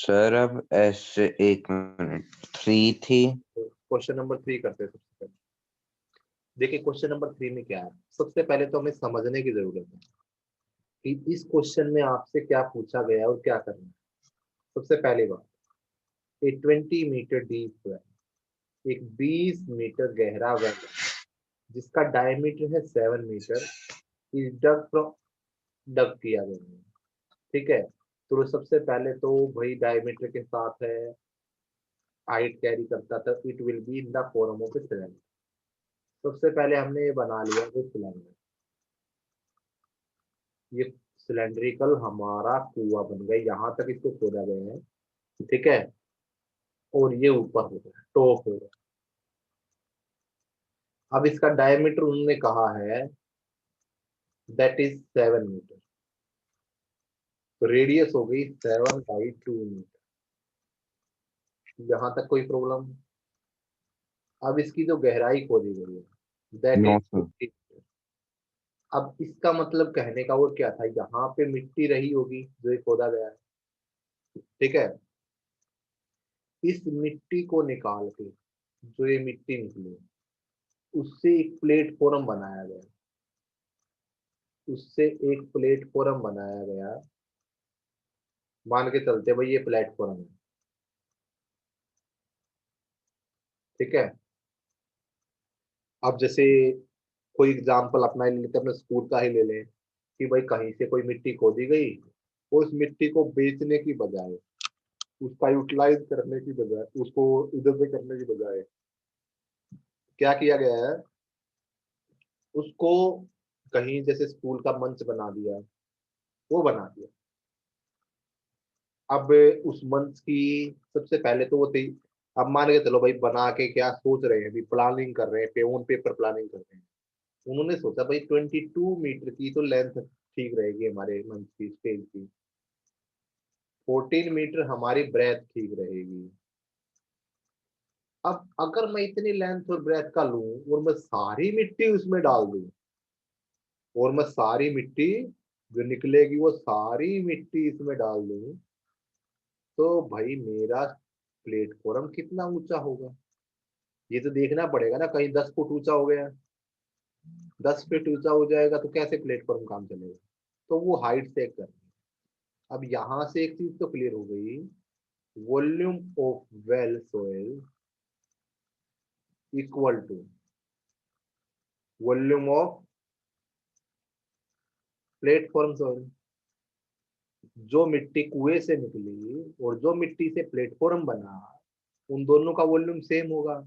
Sir अब ऐसे 1 minute 3 थी। क्वेश्चन नंबर 3 करते हैं सबसे पहले। देखिए क्वेश्चन नंबर 3 में क्या है, सबसे पहले तो हमें समझने की जरूरत है कि इस क्वेश्चन में आपसे क्या पूछा गया है और क्या करना है। सबसे पहली बात, ए 20 मीटर डीप वेल, एक 20 मीटर गहरा वेल जिसका डायमीटर है 7 मीटर, इज डग फ्रॉम, डग किया गया है। ठीक है, तो सबसे पहले तो भाई डायमीटर के साथ है, हाइट कैरी करता था, it will be in the form of a cylinder. सबसे पहले हमने ये बना लिया वो सिलेंडर, ये सिलेंड्रिकल हमारा कुआं बन गया, यहाँ तक इसको खोदा गया है। ठीक है, और ये ऊपर हो गया, टॉप हो गया। अब इसका डायमीटर उन्होंने कहा है दैट इज 7 मीटर, तो रेडियस हो गई 7/2 मीटर। यहाँ तक कोई प्रॉब्लम? अब इसकी जो गहराई खोदी गई है दैट नो इज सर। 50। अब इसका मतलब कहने का वो क्या था, यहाँ पे मिट्टी रही होगी जो ये खोदा गया है। ठीक है, इस मिट्टी को निकाल के, जो ये मिट्टी निकली उससे एक प्लेटफॉर्म बनाया गया, उससे एक प्लेटफॉर्म बनाया गया। मान के चलते भाई ये प्लेटफॉर्म है। ठीक है, अब जैसे कोई एग्जांपल अपना ही ले लेते हैं, अपने स्कूल का ही ले लें कि भाई कहीं से कोई मिट्टी खोदी गई, उस मिट्टी को बेचने की बजाय, उसका यूटिलाइज करने की बजाय, उसको इधर से करने की बजाय क्या किया गया है, उसको कहीं जैसे स्कूल का मंच बना दिया, वो बना दिया। अब उस मंच की सबसे पहले तो वो थी, अब मान के चलो भाई बना के क्या सोच रहे हैं, अभी प्लानिंग कर रहे हैं, पे ऑन पेपर प्लानिंग कर रहे हैं। उन्होंने सोचा भाई 22 मीटर की तो लेंथ ठीक रहेगी हमारे मंच की, स्टेज की। 14 मीटर हमारी ब्रेथ ठीक रहेगी। अब अगर मैं इतनी लेंथ और ब्रेथ का लूं और मैं सारी मिट्टी उसमें डाल दूं, और मैं सारी मिट्टी जो निकलेगी वो सारी मिट्टी इसमें डाल दूं, तो भाई मेरा प्लेटफॉर्म कितना ऊंचा होगा, ये तो देखना पड़ेगा ना। कहीं 10 फुट ऊंचा हो गया, 10 फीट ऊंचा हो जाएगा तो कैसे प्लेटफॉर्म काम चलेगा। तो वो हाइट चेक करनी है। अब यहां से एक चीज तो क्लियर हो गई, volume of well soil equal to volume of platform soil. जो मिट्टी कुएं से निकली और जो मिट्टी से प्लेटफॉर्म बना, उन दोनों का वॉल्यूम सेम होगा।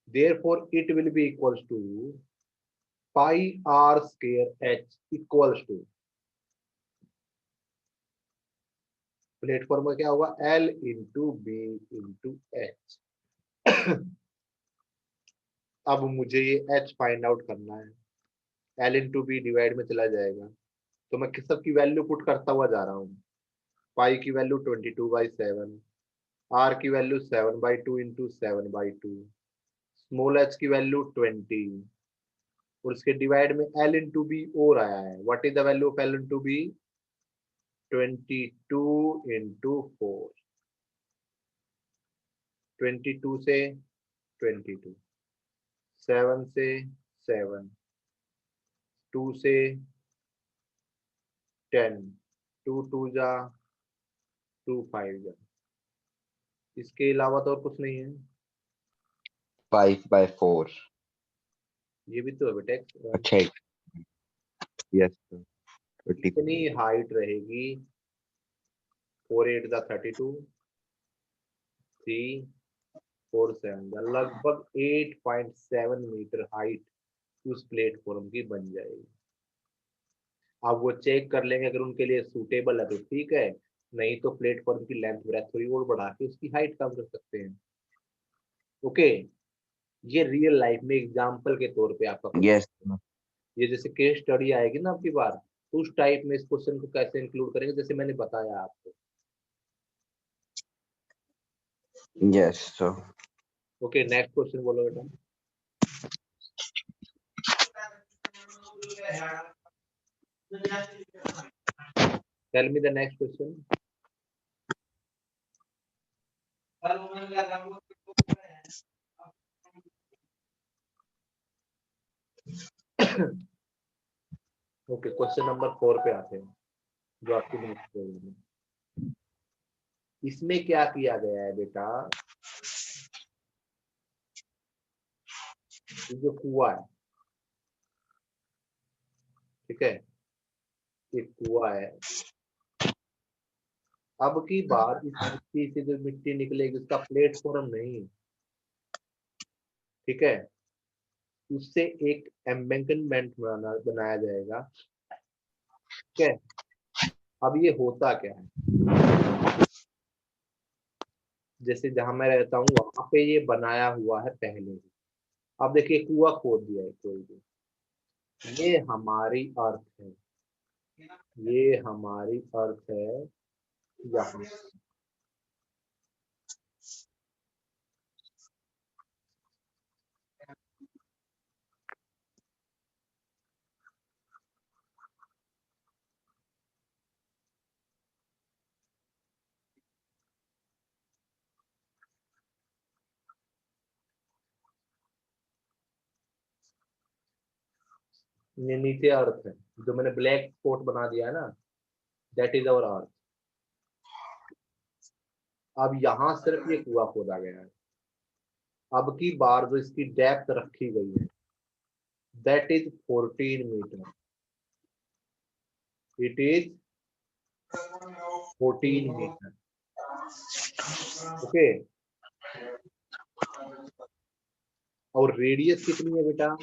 Therefore it will be equals to pi R square H equals to, platform में क्या होगा, L into B into H. अब मुझे ये एच फाइंड आउट करना है, एल इंटू बी डिवाइड में चला जाएगा, तो मैं किस सब की वैल्यू पुट करता हुआ जा रहा हूँ। पाई की वैल्यू 22/7, आर की वैल्यू 7/2 इंटू 7/2, स्मॉल एच की वैल्यू 20, और उसके डिवाइड में एल इंटू बी और आया है। What is the value of L into B? 22 into 4, 22 से 22, 7 से 7, 2 से 10, 2 जा 2 5 जा, इसके अलावा तो और कुछ नहीं है। 5/4। ये भी तो है बेटा। अच्छा। Yes sir. 20। कितनी हाइट रहेगी? 4 8 जा 32, 3 4 7 जा लगभग 8.7 मीटर हाइट उस प्लेटफॉर्म की बन जाएगी। अब वो चेक कर लेंगे, अगर उनके लिए सूटेबल है तो ठीक है, नहीं तो प्लेटफॉर्म की लेंथ ब्रेथ थोड़ी और बढ़ा के उसकी हाइट कम कर सकते हैं। ओके, ये रियल लाइफ में एग्जांपल के तौर पे आपका क्वेश्चन, यस ये जैसे केस स्टडी आएगी ना आपकी बार, तो उस टाइप में इस क्वेश्चन को कैसे इंक्लूड करेंगे जैसे मैंने बताया आपको। Yes sir. Okay, next question बोलो बेटा। Tell me the next question. Okay, question number 4 पे आते हैं, जो आपकी नेक्स्ट प्रॉब्लम है। इसमें क्या किया गया है बेटा, ये जो कुआं है, ठीक है, ये कुआं है। अब की बार इस मिट्टी से जो मिट्टी निकलेगी उसका प्लेटफॉर्म नहीं, ठीक है, उससे एक एम्बैंकमेंट बनाया जाएगा, ठीक है। अब ये होता क्या है, जैसे जहां मैं रहता हूँ वहां पे ये बनाया हुआ है पहले ही। अब देखिए कुआं खोद दिया है कोई भी, ये हमारी अर्थ है, ये हमारी अर्थ है यहाँ। ये नीचे अर्थ है, जो मैंने ब्लैक स्पॉट बना दिया है ना, दैट इज अवर अर्थ। अब यहाँ सिर्फ ये कुआं खोदा गया है। अब की बार जो इसकी डेप्थ रखी गई है, that is 14 metre, it is 14 metre, okay. और रेडियस कितनी है बेटा,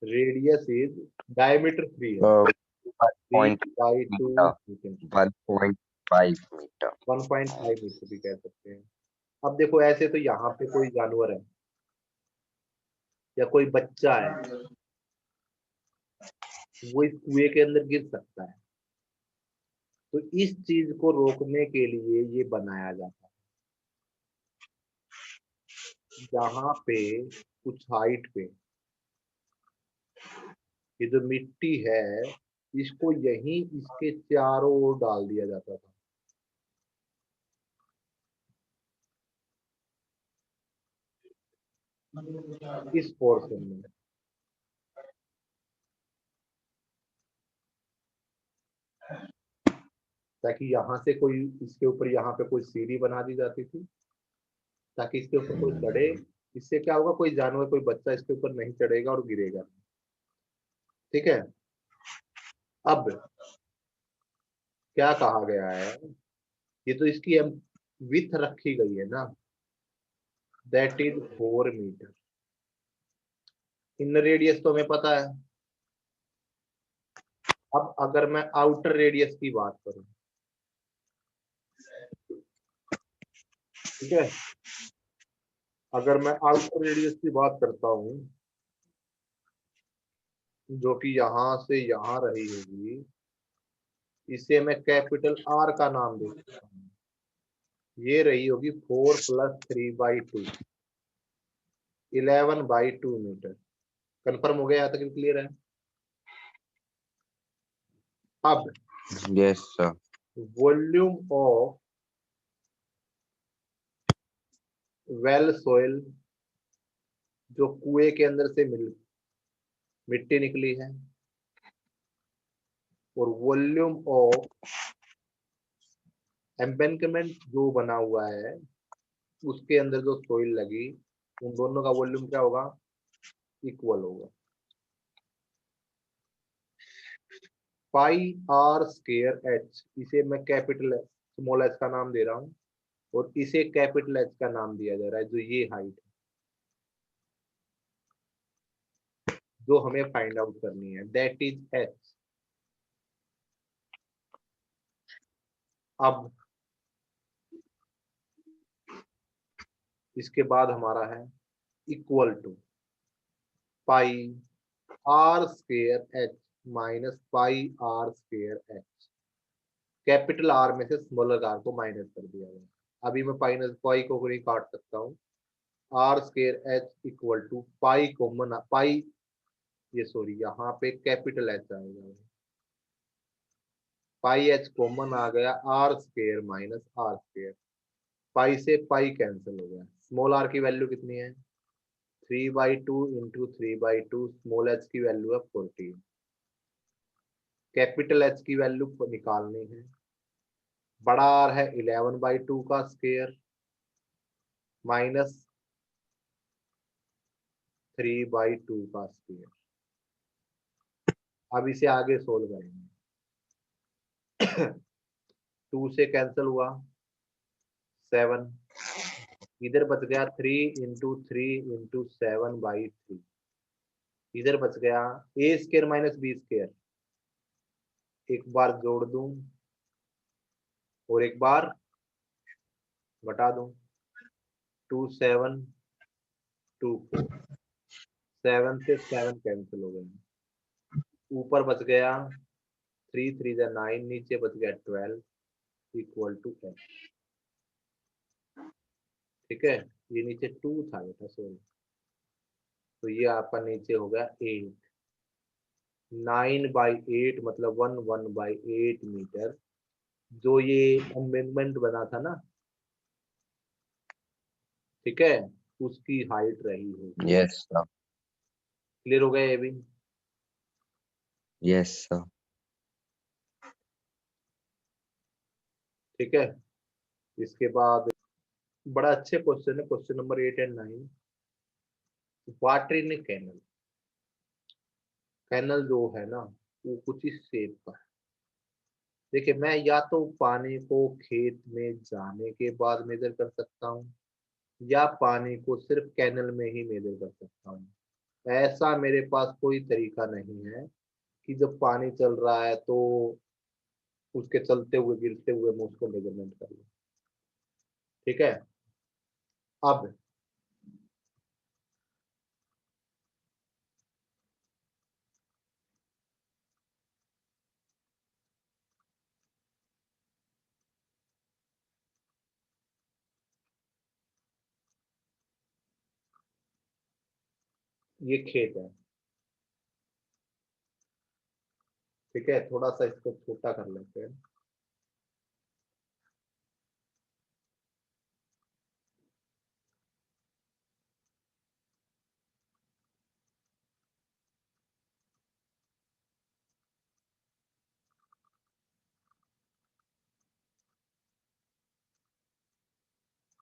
रेडियस इज, डायमीटर 3 है, 3/2 1.5 मीटर। 1.5 मीटर भी कह सकते हैं। अब देखो ऐसे तो यहाँ पे कोई जानवर है या कोई बच्चा है, वो इस कुएं के अंदर गिर सकता है। तो इस चीज को रोकने के लिए ये बनाया जाता है, जहाँ पे कुछ हाइट पे ये जो मिट्टी है, इसको यहीं इसके चारों ओर डाल दिया जाता था। इस पोर्शन में, ताकि यहाँ से कोई इसके ऊपर, यहाँ पे कोई सीढ़ी बना दी जाती थी, ताकि इसके ऊपर कोई चढ़े। इससे क्या होगा, कोई जानवर, कोई बच्चा इसके ऊपर नहीं चढ़ेगा और गिरेगा, ठीक है। अब क्या कहा गया है, ये तो इसकी विथ रखी गई है ना, that is 4 metre. Inner radius तो हमें पता है। अब अगर मैं आउटर रेडियस की बात करूं, ठीक है, अगर मैं आउटर रेडियस की बात करता हूं, जो कि यहां से यहां रही होगी, इसे मैं कैपिटल आर का नाम दे सकता हूं। ये रही होगी 4 + 3/2, 11/2 मीटर। कंफर्म हो गया, यहाँ तक क्लियर है। अब yes sir. Volume of well soil, जो कुएं के अंदर से मिट्टी निकली है, और वॉल्यूम ऑफ एम्बैंकमेंट जो बना हुआ है, उसके अंदर जो सोइल लगी, उन दोनों का वॉल्यूम क्या होगा, इक्वल होगा। πr²h, इसे मैं कैपिटल स्मॉल एच का नाम दे रहा हूं, और इसे कैपिटल एच का नाम दिया जा रहा है, जो ये हाइट है, जो हमें फाइंड आउट करनी है, दैट इज एच। अब इसके बाद हमारा है equal to πr² -πr²h। Capital R में से स्मॉलर आर को माइनस कर दिया गया। अभी मैं माइनस पाई को नहीं काट सकता हूँ। r²h equal to pi common pi, ये सॉरी यहाँ पे कैपिटल एच आएगा, पाई एच कॉमन आ गया, R square minus R square, pi से पाई कैंसिल हो गया। स्मॉल आर की वैल्यू कितनी है 3/2 इंटू 3/2, स्मॉल एच की वैल्यू है 14, कैपिटल एच की वैल्यू निकालनी है। बड़ा आर है 11/2 का स्क्वायर माइनस 3/2 का स्क्वायर। अब इसे आगे सोल्व करेंगे। 2 से कैंसिल हुआ 7, इधर बच गया 3 इंटू 7/3, इधर बच गया ए स्क्वायर माइनस बी स्क्वायर, एक बार जोड़ दूं और एक बार घटा दूं, 2 7 2 4, 7 से 7 कैंसिल हो गए, ऊपर बच गया 3 3 9, नीचे बच गया 12 इक्वल टू 10। ठीक है, ये नीचे 2 था बेटा सॉरी, तो ये आपका नीचे हो गया 8, 9/8 मतलब 1/8 मीटर, जो ये अमेंडमेंट बना था ना, ठीक है, उसकी हाइट रही होगी। Yes, sir. क्लियर हो गया ये भी? Yes, sir. ठीक है, इसके बाद बड़ा अच्छे क्वेश्चन है, question number 8 and 9। Water in canal, canal जो है ना वो कुछ इस शेप का है। देखिए मैं या तो पानी को खेत में जाने के बाद मेजर कर सकता हूँ, या पानी को सिर्फ कैनल में ही मेजर कर सकता हूँ। ऐसा मेरे पास कोई तरीका नहीं है कि जब पानी चल रहा है तो उसके चलते हुए गिरते हुए मैं उसको मेजरमेंट कर लूँ। ठीक है, अब ये खेत है, ठीक है, थोड़ा सा इसको छोटा कर लेते हैं।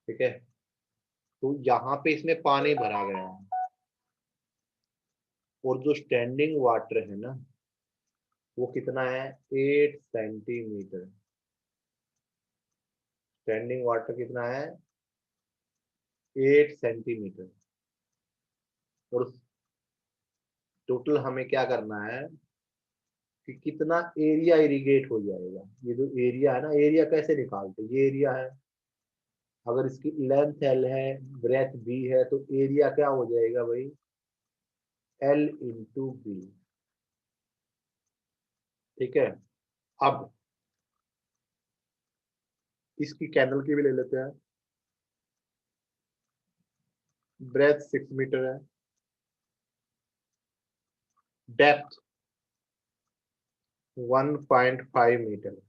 ठीक है, तो यहाँ पे इसमें पानी भरा गया है, और जो स्टैंडिंग वाटर है ना वो कितना है 8 सेंटीमीटर। स्टैंडिंग वाटर कितना है 8 सेंटीमीटर। और टोटल हमें क्या करना है कि कितना एरिया इरिगेट हो जाएगा। ये जो एरिया है ना, एरिया कैसे निकालते हैं, ये एरिया है, अगर इसकी लेंथ एल है ब्रेथ बी है तो एरिया क्या हो जाएगा भाई एल इंटू बी। ठीक है, अब इसकी कैनल की भी ले लेते हैं। ब्रेथ 6 मीटर है, डेप्थ 1.5 मीटर।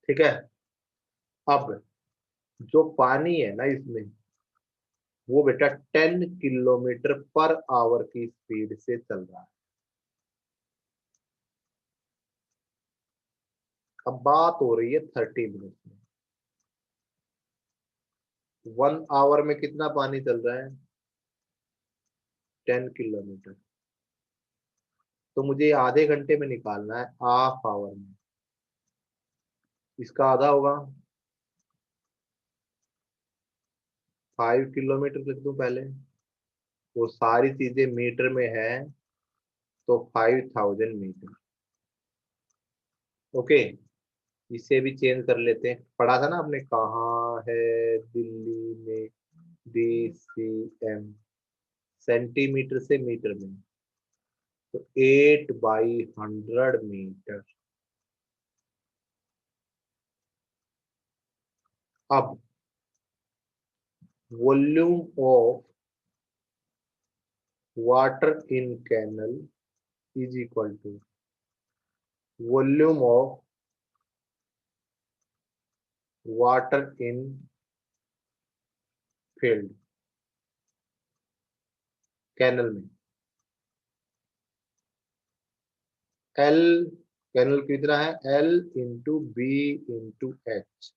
ठीक है, अब जो पानी है ना इसमें वो बेटा 10 किलोमीटर पर आवर की स्पीड से चल रहा है। अब बात हो रही है 30 मिनट में, 1 आवर में कितना पानी चल रहा है 10 किलोमीटर। तो मुझे आधे घंटे में निकालना है, हाफ आवर में। इसका आधा होगा 5 किलोमीटर लिख दूं पहले, वो सारी चीजें मीटर में है तो 5000 मीटर। ओके, इसे भी चेंज कर लेते हैं। पढ़ा था ना आपने कहाँ है दिल्ली में DCM, सेंटीमीटर से मीटर में, तो 8/100 मीटर। अब volume of water in canal is equal to volume of water in field, canal में। एल कैनल कितना है, L into B into H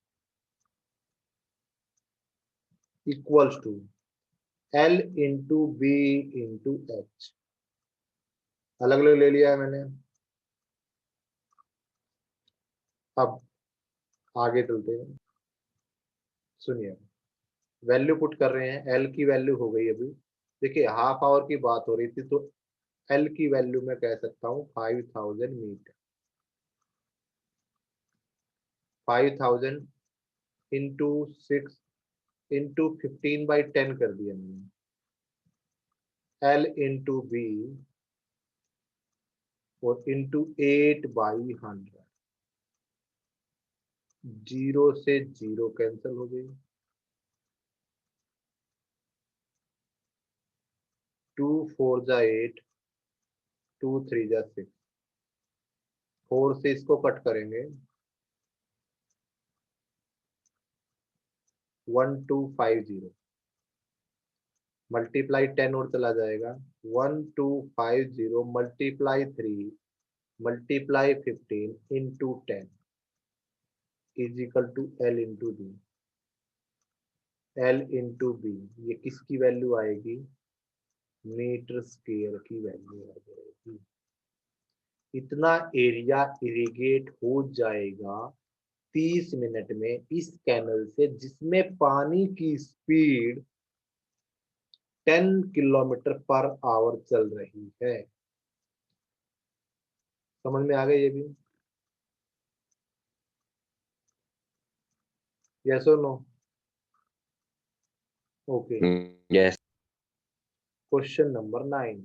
equals to L into B into H. अलग अलग ले लिया है मैंने। अब आगे चलते हैं, सुनिए। वैल्यू पुट कर रहे हैं, एल की वैल्यू हो गई अभी। देखिए हाफ आवर की बात हो रही थी, तो एल की वैल्यू मैं कह सकता हूँ 5000 मीटर। 5000 इंटू 6 इंटू 15/10 कर दिया मैंने। एल इंटू बी और इंटू 8/100। जीरो से जीरो कैंसिल हो गई। 2 4 जा 8, 2 3 जा 6, 4 से इसको कट करेंगे 1250, मल्टीप्लाई 10 और चला जाएगा 1250 multiply 3 multiply 15 into 10 is equal to L into B. L into B, ये किसकी वैल्यू आएगी, मीटर स्क्वायर की वैल्यू आ जाएगी। इतना एरिया इरिगेट हो जाएगा 30 मिनट में इस कैनल से, जिसमें पानी की स्पीड 10 किलोमीटर पर आवर चल रही है। समझ में आ गई ये भी, यस और no? Okay. Yes. Question number 9।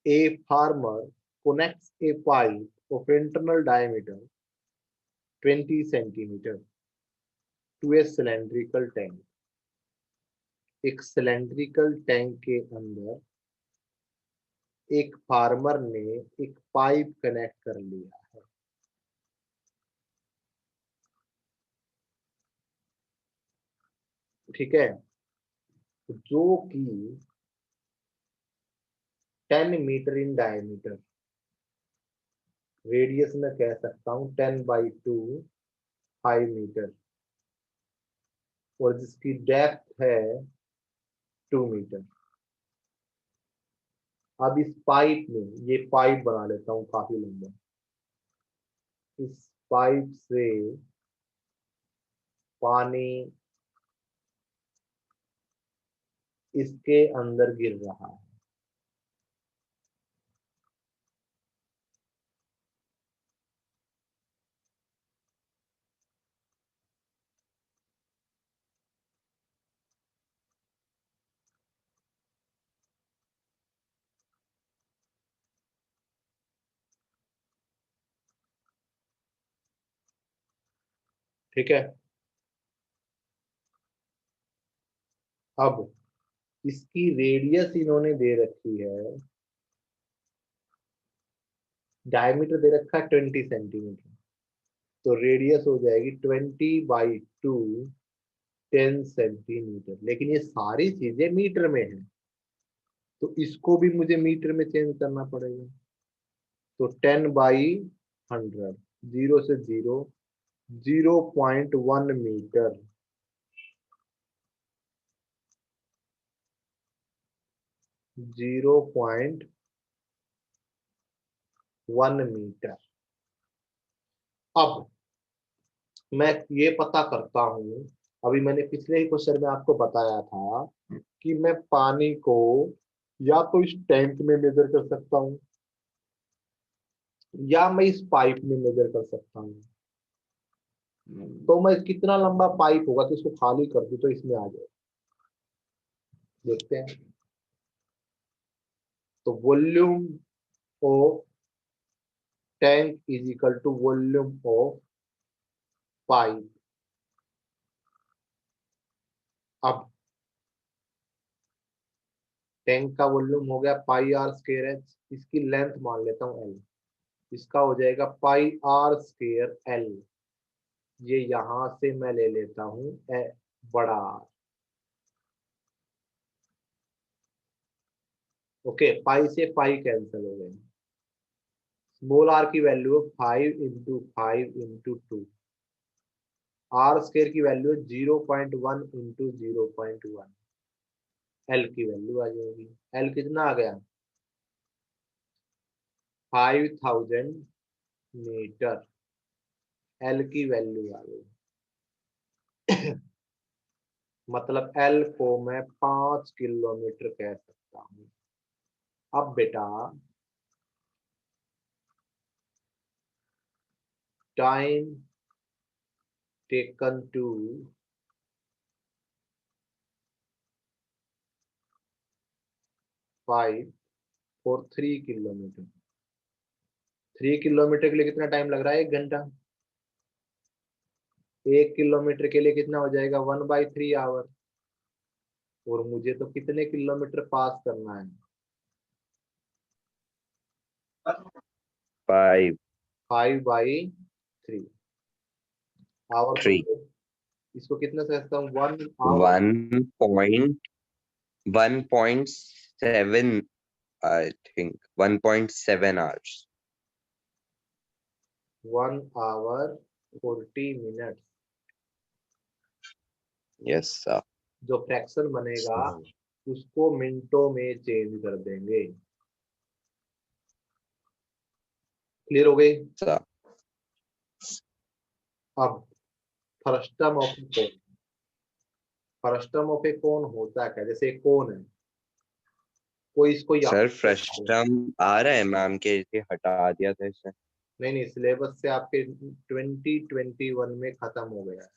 A farmer connects a pipe of internal diameter 20 centimeter to a cylindrical tank। एक सिलेंड्रिकल टैंक के अंदर एक फार्मर ने एक पाइप कनेक्ट कर लिया है। ठीक है, जो कि 10 मीटर इन डायमीटर, रेडियस में कह सकता हूं 10/2 5 मीटर, और जिसकी डेप्थ है 2 मीटर। अब इस पाइप में, ये पाइप बना लेता हूं काफी लंबा, इस पाइप से पानी इसके अंदर गिर रहा है। ठीक है, अब इसकी रेडियस इन्होंने दे रखी है, डायमीटर दे रखा है 20 सेंटीमीटर, तो रेडियस हो जाएगी 20/2 10 सेंटीमीटर। लेकिन ये सारी चीजें मीटर में है, तो इसको भी मुझे मीटर में चेंज करना पड़ेगा। तो 10/100, जीरो से जीरो, 0.1 मीटर, 0.1 मीटर। अब मैं ये पता करता हूं, अभी मैंने पिछले ही क्वेश्चन में आपको बताया था कि मैं पानी को या तो इस टैंक में मेजर कर सकता हूं, या मैं इस पाइप में मेजर कर सकता हूं। तो मैं कितना लंबा पाइप होगा तो इसको खाली कर दूं तो इसमें आ जाए, देखते हैं। तो volume of tank is equal to volume of pipe. अब टैंक का वॉल्यूम हो गया पाई आर स्क्वायर एच, इसकी लेंथ मान लेता हूँ एल, इसका हो जाएगा पाई आर स्क्वायर एल। ये यहां से मैं ले लेता हूँ बड़ा R। ओके, पाई से पाई कैंसिल हो गए, स्मॉल आर की वैल्यू 5 × 5 × 2, आर स्क्वायर की वैल्यू 0.1 × 0.1, एल की वैल्यू आ जाएगी, एल कितना आ गया 5000 मीटर, एल की वैल्यू आ गई। मतलब एल को मैं 5 किलोमीटर कह सकता हूँ। अब बेटा time taken to five for 3 kilometre, 3 kilometre के लिए कितना टाइम लग रहा है 1 घंटा, 1 किलोमीटर के लिए कितना हो जाएगा 1/3 आवर, और मुझे तो कितने किलोमीटर पास करना है 5 5/3 आवर, 3 तो इसको कितना सकता हूँ 1 hour 1.7, I think 1.7 hours. 1 hour 40 minute. Yes, sir. जो फ्रैक्शन बनेगा उसको मिनटों में चेंज कर देंगे। क्लियर हो गई? Sir. अब frustum of cone, frustum of a cone होता क्या, जैसे एक कोन है, कोई इसको सर यहाँ फ्रस्टम आ रहा है मैम के, इसे हटा दिया था इसे। नहीं, सिलेबस से आपके 2021 में खत्म हो गया है,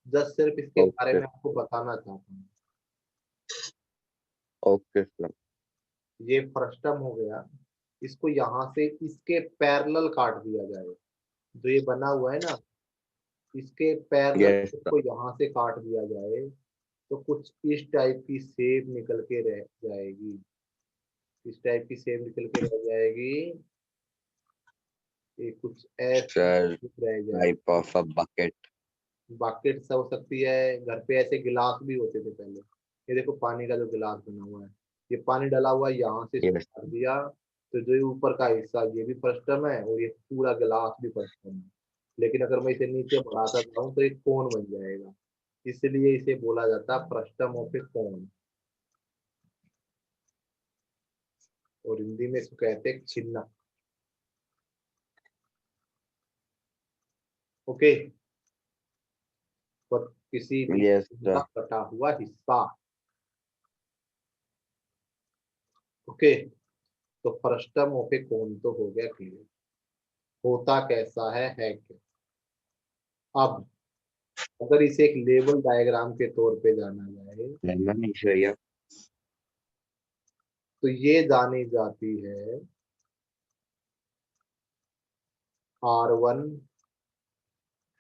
जस्ट सिर्फ इसके बारे ओके में आपको बताना चाहता हूँ। Okay sir. ये फ्रस्टम हो गया, इसको यहाँ से इसके पैरेलल काट दिया जाए, जो ये बना हुआ है ना, इसके पैरेलल यस सर। को यहाँ से काट दिया जाए तो कुछ इस टाइप की शेप निकल के रह जाएगी, इस टाइप की शेप निकल के रह जाएगी, ये कुछ ऐसी सर रह जाएगी। Type of a bucket. Bucket हो सकती है, घर पे ऐसे गिलास भी होते थे पहले, ये देखो पानी का जो गिलास बना हुआ है, ये पानी डाला हुआ है, यहाँ से इसको यस काट दिया तो जो ये ऊपर का हिस्सा ये भी फ्रस्टम है और ये पूरा गिलास भी फ्रस्टम है। लेकिन अगर मैं इसे नीचे बढ़ाता जाऊं तो एक कोन बन जाएगा, इसलिए इसे बोला जाता है फ्रस्टम ऑफ ए कोन, और हिंदी में इसको कहते हैं छिन्ना। ओके, पर किसी भी यस चीज का सर। कटा हुआ हिस्सा। ओके, तो फ्रस्टम ऑफ ए कोन तो हो गया क्लियर, होता कैसा है क्या। अब अगर इसे एक लेवल डायग्राम के तौर पे जाना जाए लेना नहीं चाहिए। तो ये जानी जाती है R1,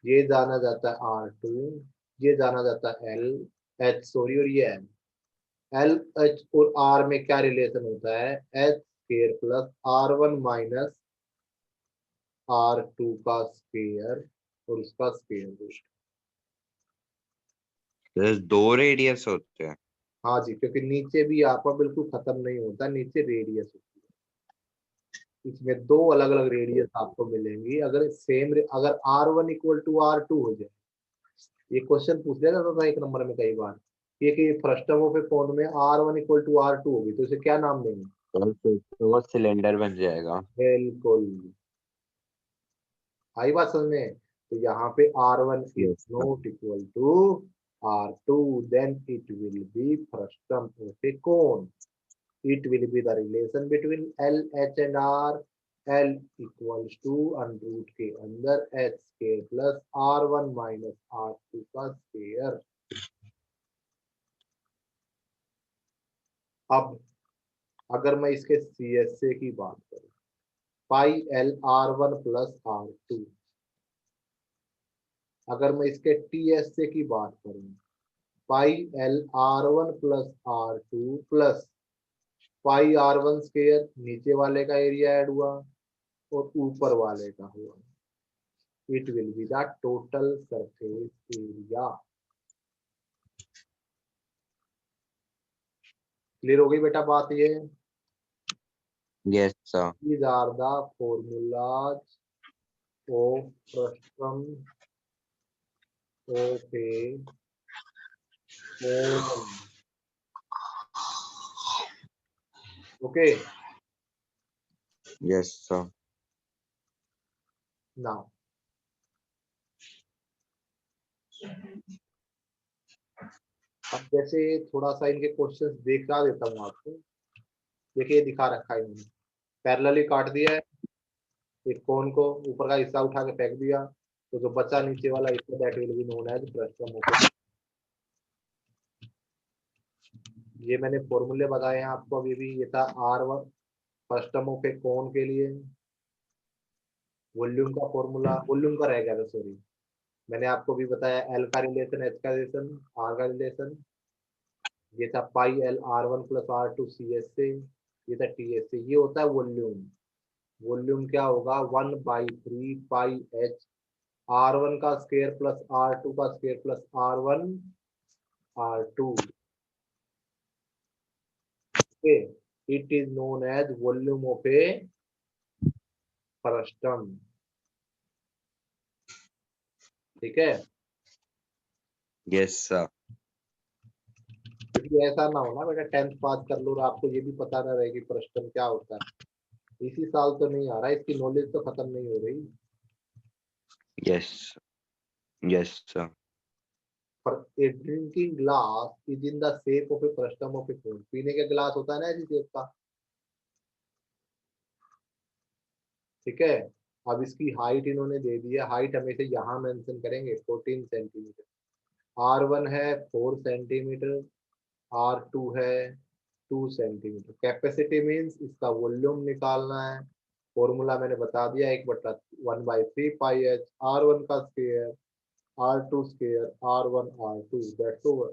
ये जाना जाता है R2, ये जाना जाता है L H सॉरी, और ये L H और R में क्या रिलेशन होता है H square plus R1 minus R2 का स्क्वायर और उसका स्क्वायर रूट। दो रेडियस होते हैं। हाँ जी, क्योंकि नीचे भी आपका बिल्कुल खत्म नहीं होता, नीचे रेडियस होती है, इसमें दो अलग अलग रेडियस आपको मिलेंगी। अगर सेम अगर R1 इक्वल टू R2 हो जाए, ये क्वेश्चन पूछ लिया जाता था एक नंबर में कई बार, ये कि फ्रस्टम ऑफ ए कोन में R1 इक्वल टू R2 होगी तो इसे क्या नाम देंगे। तो फिर तो वो सिलेंडर बन जाएगा। बिल्कुल, आई बात समझ में। तो यहाँ पे R1 is yes sir. Not equal to R2, then it will be frustum of a cone, it will be the relation between L, H and R. L equals to √ के अंदर H square plus R1 minus R2 का square. अब अगर मैं इसके CSA की बात करूं, पाई L R1 प्लस R2, अगर मैं इसके TSA की बात करूं, पाई L R1 plus R2 plus pi r1 square नीचे वाले का एरिया ऐड हुआ और ऊपर वाले का हुआ, it will be the total surface area. Clear हो गई बेटा बात ये? Yes, sir. These are the formulas of frustum of a cone. Okay, Yes, sir. now अब जैसे थोड़ा सा इनके क्वेश्चंस दिखा देता हूँ आपको। देखिए दिखा रखा है इन्होंने, पैरेलली काट दिया है एक कोन को, ऊपर का हिस्सा उठा के फेंक दिया, तो जो बचा नीचे वाला हिस्सा that will be known as frustum of. ये मैंने फॉर्मूले बताए हैं आपको अभी भी। ये था R1 फ्रस्टम ऑफ ए कोन के लिए, वॉल्यूम का फॉर्मूला, वॉल्यूम का रह गया था सॉरी, मैंने आपको भी बताया L का रिलेशन, H का रिलेशन, R का रिलेशन। ये था पाई L R1 plus R2 CS से, ये था TS से। ये होता है वॉल्यूम। वॉल्यूम क्या होगा 1/3 पाई H R1 का स्क्वायर प्लस R2 का square plus R1 R2। Okay, it is known as volume of a frustum. ठीक है, Yes, sir. क्योंकि ऐसा ना हो ना बेटा 10th पास कर लो और आपको ये भी पता ना रहे कि फ्रस्टम क्या होता है। इसी साल तो नहीं आ रहा, इसकी नॉलेज तो खत्म नहीं हो रही। Yes. Yes, sir. पर a drinking glass is in the shape of a frustum of a cone. पीने का ग्लास होता है ना ऐसी शेप का, ठीक है। अब इसकी हाइट इन्होंने दे दी है, हाइट हमेशा यहाँ मेंशन करेंगे 14 सेंटीमीटर। R1 है 4 सेंटीमीटर, R2 है 2 सेंटीमीटर। कैपेसिटी मीन्स इसका वॉल्यूम निकालना है। फॉर्मूला मैंने बता दिया, 1/3 पाई एच R1 का स्क्वायर R2 square R1 R2 that's over.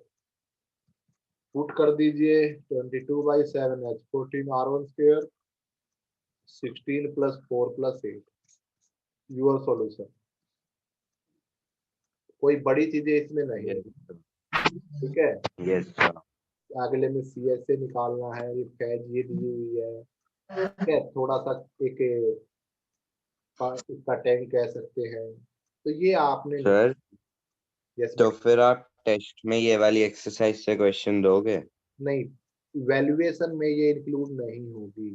Put कर दीजिए 22/7 H 14 R1 square 16 plus 4 plus 8 your solution. कोई बड़ी चीजें इसमें नहीं है, Yes, sir. ठीक है। Yes, sir. अगले में CS से निकालना है, ये फैज ये दी हुई है, ठीक है। थोड़ा सा एक इसका टैंक कह सकते हैं, तो ये आपने Sir, यस तो बेटा। फिर आप टेस्ट में ये वाली एक्सरसाइज से क्वेश्चन दोगे? नहीं, वैल्यूएशन में ये इंक्लूड नहीं होगी।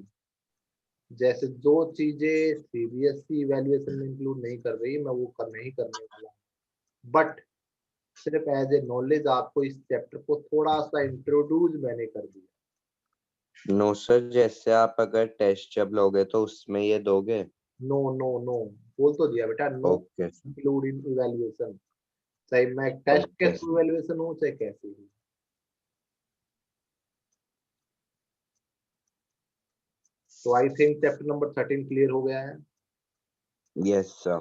जैसे जो चीजें CBSE वैल्यूएशन में इंक्लूड नहीं कर रही, मैं वो नहीं करने वाला, बट सिर्फ एज ए नॉलेज आपको इस चैप्टर को थोड़ा सा इंट्रोड्यूस मैंने कर दिया। नो सर, जैसे आप अगर टेस्ट जब लोगे तो उसमें ये दोगे? नो नो नो, बोल तो दिया बेटा, no okay sir. Include in evaluation. चाहे मैं टेस्ट के ओके थ्रू सर. इवैल्यूएशन हो चाहे कैसे ही। तो I think chapter number 13 clear हो गया है। Yes sir.